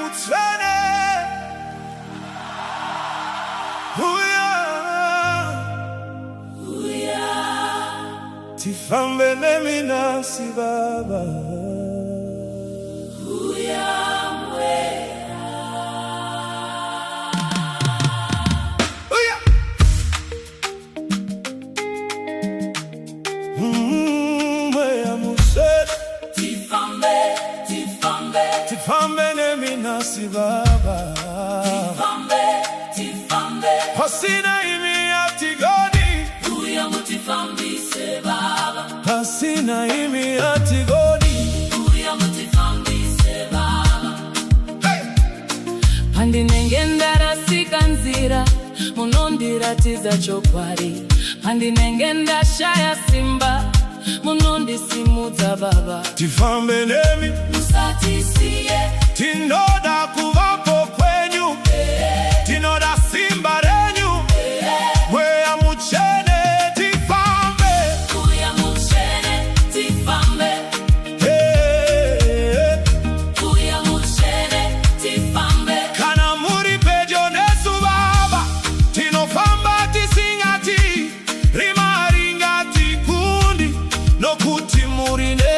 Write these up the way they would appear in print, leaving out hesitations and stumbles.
Mutsvene Tifambe Nemi nasi baba Mweya Mutsvene Tifambe Nemi nasi baba Pasina imi atigoni Uya mutifambise baba Pasina imi atigoni Uya mutifambise baba Pandinengenda rasika nzira munondiratiza chokwadi Pandinengenda shaya simba munondisimudza baba Tifambe Nemi musatisiye tinoda kuvapo kwenyu tinoda simba renyu Mweya Mutsvene Tifambe Mweya Mutsvene Tifambe Mweya Mutsvene Tifambe kana muri pedyo nesu baba tinofamba tisingati rima ringati kundi nokuti muri nesu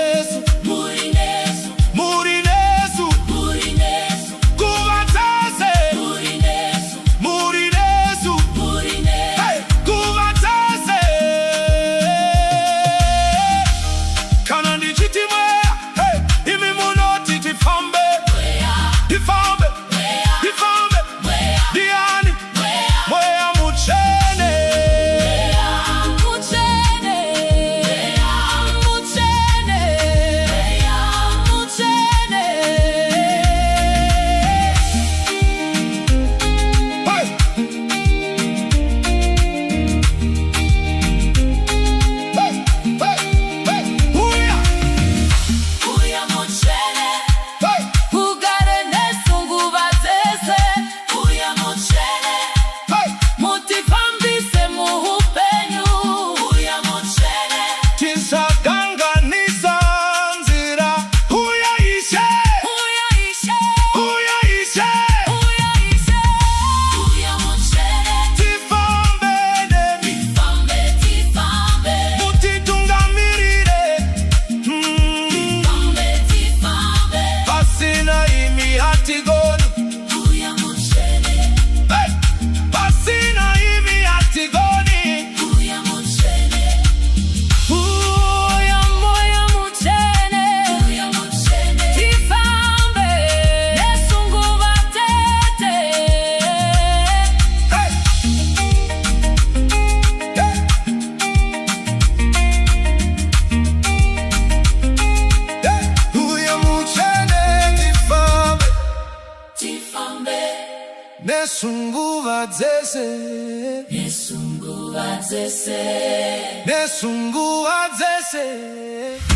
Nesunguva dzese